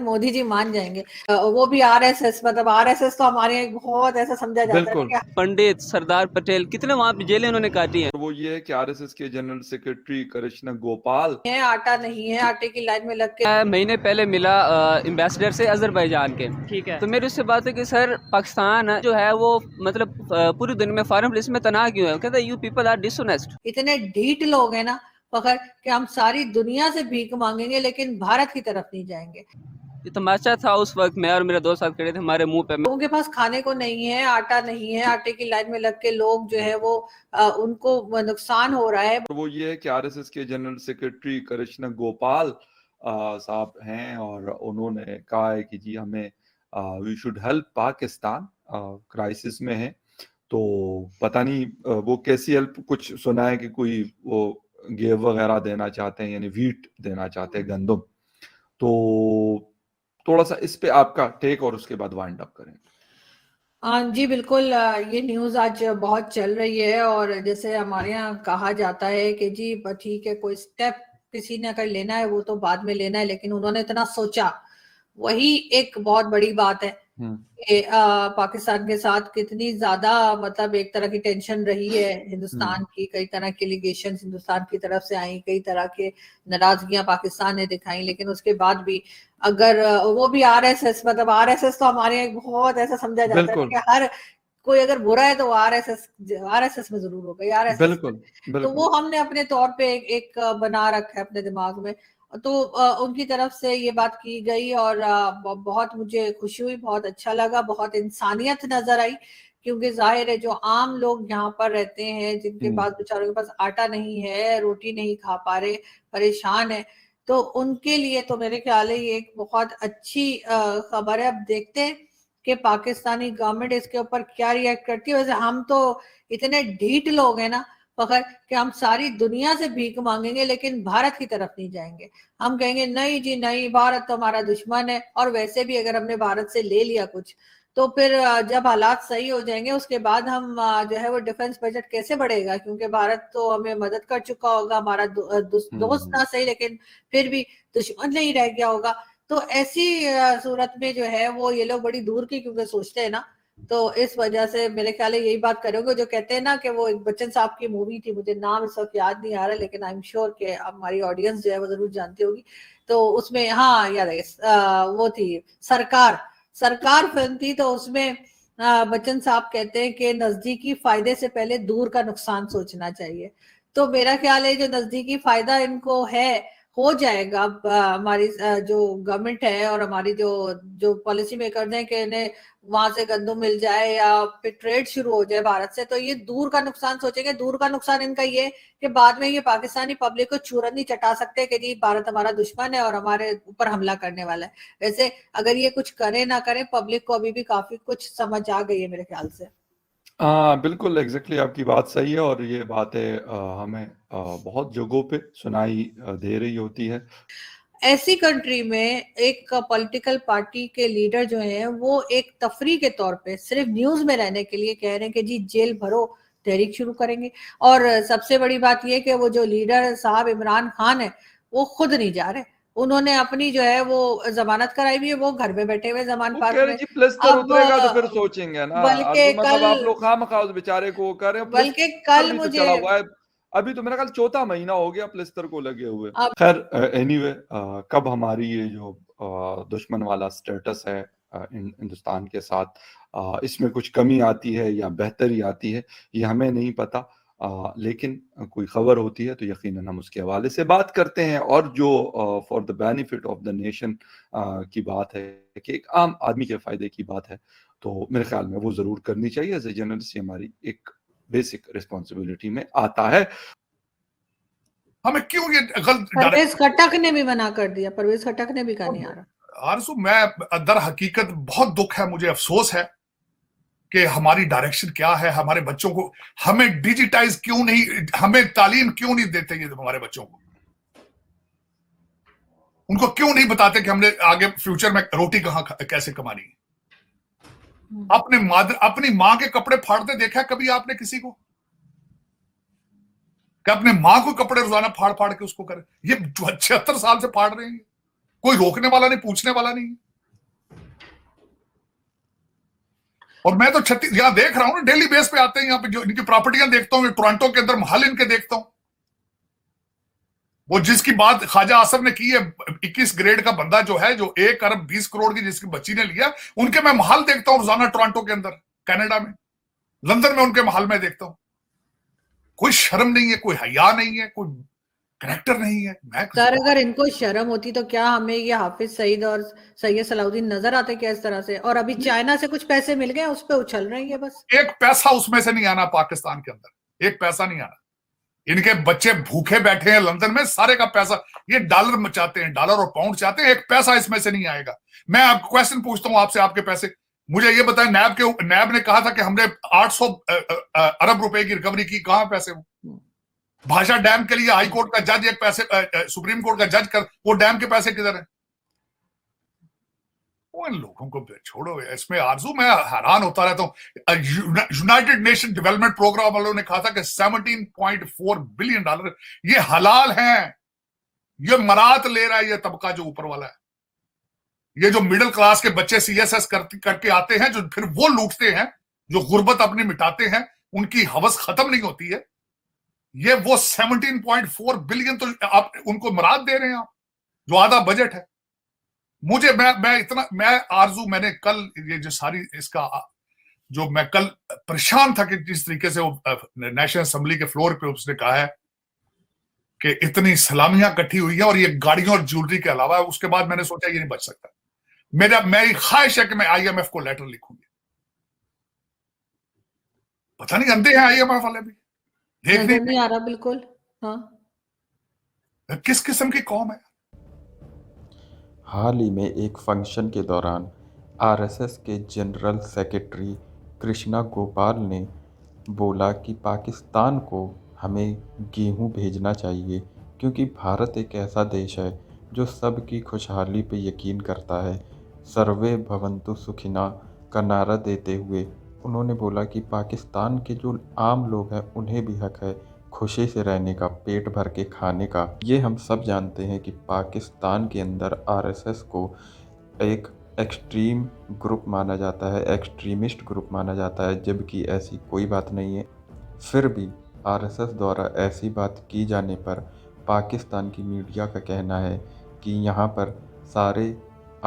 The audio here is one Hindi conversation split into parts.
मोदी जी मान जाएंगे। वो भी आरएसएस, मतलब आरएसएस तो हमारे यहाँ बहुत ऐसा समझा जाता है बिल्कुल। कि पंडित सरदार पटेल कितने वहां पे जेलें उन्होंने काटी हैं। वो ये है कि आरएसएस के जनरल सेक्रेटरी कृष्ण गोपाल है, आटा नहीं है, आटे की लाइन में लग के मैं महीने पहले मिला एम्बेसडर से अजरबैजान के। ठीक है। तो मेरी उससे बात है कि सर पाकिस्तान जो है वो मतलब पूरी दुनिया में फॉरेन पुलिस में तनाव क्यों है। कहता है यू पीपल आर डिसऑनेस्ट। इतने ढीठ लोग हैं ना पकड़ कि हम सारी दुनिया से भीख मांगेंगे लेकिन भारत की तरफ नहीं जाएंगे। ये तमाशा था उस वक्त, मैं और मेरे दोस्त साथ खड़े थे, हमारे मुंह पे। लोगों के पास खाने को नहीं है, आटा नहीं है, आटे की लाइन में लग के लोग जो है वो उनको नुकसान हो रहा है। वो ये है कि आरएसएस के जनरल सेक्रेटरी कृष्ण गोपाल साहब हैं और उन्होंने कहा है कि जी हमें we should help Pakistan, crisis में है। तो पता नहीं वो कैसी हेल्प, कुछ सुना है कि कोई वो गेव वगैरह देना चाहते हैं, यानी वीट देना चाहते हैं, गंदम। तो थोड़ा सा इस पे आपका टेक और उसके बाद वाइंड अप करें। जी बिल्कुल, ये न्यूज आज बहुत चल रही है और जैसे हमारे यहाँ कहा जाता है कि जी ठीक है, कोई स्टेप किसी ने अगर लेना है वो तो बाद में लेना है, लेकिन उन्होंने इतना सोचा, वही एक बहुत बड़ी बात है कि पाकिस्तान के साथ कितनी ज्यादा मतलब एक तरह की टेंशन रही है हिंदुस्तान की, कई तरह के एलिगेशन हिंदुस्तान की तरफ से आई, कई तरह के नाराजगियां पाकिस्तान ने दिखाई, लेकिन उसके बाद भी अगर वो भी आरएसएस, मतलब आरएसएस तो हमारे यहाँ बहुत ऐसा समझा जाता है कि हर कोई अगर बुरा है तो आरएसएस में जरूर होगा, आरएसएस। बिल्कुल तो वो हमने अपने तौर पे एक बना रखा है अपने दिमाग में। तो उनकी तरफ से ये बात की गई और बहुत मुझे खुशी हुई, बहुत अच्छा लगा, बहुत इंसानियत नजर आई, क्योंकि जाहिर है जो आम लोग यहाँ पर रहते हैं जिनके पास बेचारों के पास आटा नहीं है, रोटी नहीं खा पा रहे, परेशान है, तो उनके लिए तो मेरे ख्याल है ये एक बहुत अच्छी खबर है। अब देखते हैं कि पाकिस्तानी गवर्नमेंट इसके ऊपर क्या रिएक्ट करती है। वैसे हम तो इतने ढीठ लोग हैं ना पकड़ कि हम सारी दुनिया से भीख मांगेंगे लेकिन भारत की तरफ नहीं जाएंगे। हम कहेंगे नहीं जी नहीं, भारत तो हमारा दुश्मन है, और वैसे भी अगर हमने भारत से ले लिया कुछ तो फिर जब हालात सही हो जाएंगे उसके बाद हम जो है वो डिफेंस बजट कैसे बढ़ेगा, क्योंकि भारत तो हमें मदद कर चुका होगा, हमारा दोस्त ना सही लेकिन फिर भी दुश्मन नहीं रह गया होगा। तो ऐसी सूरत में जो है वो ये लोग बड़ी दूर की क्योंकि सोचते हैं ना, तो इस वजह से मेरे ख्याल है यही बात करोगे। जो कहते हैं ना कि वो एक बच्चन साहब की मूवी थी, मुझे नाम इस वक्त याद नहीं आ रहा, लेकिन आई एम श्योर कि हमारी ऑडियंस जो है वो जरूर जानती होगी। तो उसमें हाँ याद है, वो थी सरकार फिल्म थी, तो उसमें बच्चन साहब कहते हैं कि नजदीकी फायदे से पहले दूर का नुकसान सोचना चाहिए। तो मेरा ख्याल है जो नजदीकी फायदा इनको है हो जाएगा। हमारी जो गवर्नमेंट है और हमारी जो पॉलिसी मेकर्स हैं कि इन्हें वहां से गंदम मिल जाए या फिर ट्रेड शुरू हो जाए भारत से, तो ये दूर का नुकसान सोचेंगे। दूर का नुकसान इनका ये कि बाद में ये पाकिस्तानी पब्लिक को चूरन नहीं चटा सकते कि जी भारत हमारा दुश्मन है और हमारे ऊपर हमला करने वाला है। वैसे अगर ये कुछ करे ना करे, पब्लिक को अभी भी काफी कुछ समझ आ गई है मेरे ख्याल से। बिल्कुल एग्जैक्टली आपकी बात सही है और ये बातें हमें बहुत जगहों पे सुनाई दे रही होती है। ऐसी कंट्री में एक पॉलिटिकल पार्टी के लीडर जो हैं वो एक तफरी के तौर पे सिर्फ न्यूज में रहने के लिए कह रहे हैं कि जी जेल भरो, तहरीक शुरू करेंगे। और सबसे बड़ी बात यह कि वो जो लीडर साहब इमरान खान है वो खुद नहीं जा रहे, उन्होंने अपनी जो है वो जमानत कराई हुई है, वो घर में बैठे हुए जमान वो पार्क कह रहे में। जी प्लस्तर अब उतरेगा तो फिर सोचेंगे ना। बल्कि मतलब आप लोग खामखा उस बेचारे को कर रहे हो, प्लस्तर भी तो मुझे चढ़ा हुआ है। अभी तो मेरा ख्याल चौथा महीना हो गया प्लस्तर को लगे हुए। अब खैर एनीवे, कब हमारी ये जो दुश्मन वाला स्टेटस है हिंदुस्तान के साथ, इसमें कुछ कमी आती है या बेहतरी आती है, ये हमें नहीं पता। लेकिन कोई खबर होती है तो यकीनन हम उसके हवाले से बात करते हैं। और जो for the benefit of the nation की बात है कि एक आम आदमी के फायदे की बात है, तो मेरे ख्याल में वो जरूर करनी चाहिए। एज ए जर्नलिस्ट हमारी एक बेसिक रिस्पॉन्सिबिलिटी में आता है। हमें क्यों ये गलत परवेज खटक ने भी मना कर दिया, परवेज खटक ने भी कहा नहीं आ रहा। आरज़ू, मैं दर हकीकत बहुत दुख है, मुझे अफसोस है कि हमारी डायरेक्शन क्या है। हमारे बच्चों को हमें डिजिटाइज क्यों नहीं, हमें तालीम क्यों नहीं देते ये हमारे बच्चों को, उनको क्यों नहीं बताते कि हमने आगे फ्यूचर में रोटी कहां कैसे कमानी है। अपनी मां के कपड़े फाड़ते देखा कभी आपने किसी को कि अपने मां को कपड़े रोजाना फाड़ फाड़ के उसको करे? ये 76 साल से फाड़ रहे हैं। कोई रोकने वाला नहीं, पूछने वाला नहीं। और मैं तो यहां देख रहा हूं ना, डेली बेस पे आते हैं यहाँ पे, जो इनकी प्रॉपर्टियां देखता हूँ, टोरंटो के अंदर महल इनके देखता हूं। वो जिसकी बात ख्वाजा आसफ ने की है, 21 ग्रेड का बंदा जो है, जो 1 अरब 20 करोड़ की जिसकी बच्ची ने लिया, उनके मैं महल देखता हूं रोजाना, टोरंटो के अंदर, कनाडा में, लंदन में उनके महल में देखता हूं। कोई शर्म नहीं है, कोई हया नहीं है, कोई करेक्टर नहीं है। सर अगर इनको शर्म होती तो क्या हमें ये हाफिज सईद और सैयद सलाउद्दीन नजर आते क्या इस तरह से? और अभी चाइना से कुछ पैसे मिल गए, उस पर उछल रही है बस। एक पैसा उसमें से नहीं आना पाकिस्तान के अंदर, एक पैसा नहीं आना। इनके बच्चे भूखे बैठे हैं लंदन में, सारे का पैसा ये डॉलर मचाते हैं, डॉलर और पाउंड चाहते हैं, एक पैसा इसमें से नहीं आएगा। मैं आपको क्वेश्चन पूछता हूं आपसे, आपके पैसे मुझे ये बताएं, नैब ने कहा था कि हमने 800 अरब रुपए की रिकवरी की, कहां पैसे? वो भाषा डैम के लिए हाई कोर्ट का जज एक पैसे, सुप्रीम कोर्ट का जज कर, वो डैम के पैसे किधर है? वो इन लोगों को छोड़ो। इसमें आरजू मैं हैरान होता रहता हूं। यूनाइटेड नेशन डेवलपमेंट प्रोग्राम वालों ने कहा था कि 17.4 बिलियन डॉलर ये हलाल हैं, ये मरात ले रहा है ये तबका जो ऊपर वाला है। ये जो मिडिल क्लास के बच्चे सीएसएस करके आते हैं, जो फिर वो लूटते हैं, जो गुर्बत अपनी मिटाते हैं, उनकी हवस खत्म नहीं होती है। ये वो 17.4 बिलियन तो आप उनको मराद दे रहे हैं आप, जो आधा बजट है। मुझे मैं आरजू, मैंने कल ये जो सारी इसका जो मैं कल परेशान था कि जिस तरीके से वो नेशनल असेंबली के फ्लोर पे उसने कहा है कि इतनी सलामियां इकट्ठी हुई है और ये गाड़ियों और ज्वेलरी के अलावा, उसके बाद मैंने सोचा ये नहीं बच सकता। मेरी ख्वाहिश है कि मैं आईएमएफ को लेटर लिखूंगी। पता नहीं अंधे हैं आईएमएफ वाले भी, देख नहीं आ रहा बिल्कुल। हाँ, किस किस्म की कौम है। हाल ही में एक फंक्शन के दौरान आरएसएस के जनरल सेक्रेटरी कृष्णा गोपाल ने बोला कि पाकिस्तान को हमें गेहूं भेजना चाहिए, क्योंकि भारत एक ऐसा देश है जो सबकी खुशहाली पे यकीन करता है। सर्वे भवन्तु सुखिना का नारा देते हुए उन्होंने बोला कि पाकिस्तान के जो आम लोग हैं उन्हें भी हक है खुशी से रहने का, पेट भर के खाने का। ये हम सब जानते हैं कि पाकिस्तान के अंदर आरएसएस को एक एक्सट्रीम ग्रुप माना जाता है, एक्सट्रीमिस्ट ग्रुप माना जाता है, जबकि ऐसी कोई बात नहीं है। फिर भी आरएसएस द्वारा ऐसी बात की जाने पर पाकिस्तान की मीडिया का कहना है कि यहाँ पर सारे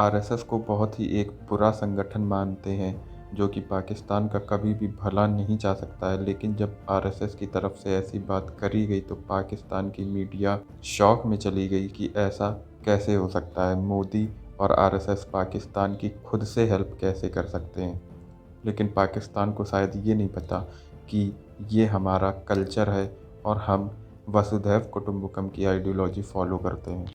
आरएसएस को बहुत ही एक बुरा संगठन मानते हैं, जो कि पाकिस्तान का कभी भी भला नहीं चाह सकता है। लेकिन जब आरएसएस की तरफ से ऐसी बात करी गई तो पाकिस्तान की मीडिया शॉक में चली गई कि ऐसा कैसे हो सकता है, मोदी और आरएसएस पाकिस्तान की खुद से हेल्प कैसे कर सकते हैं। लेकिन पाकिस्तान को शायद ये नहीं पता कि ये हमारा कल्चर है और हम वसुधैव कुटुंबकम की आइडियोलॉजी फॉलो करते हैं।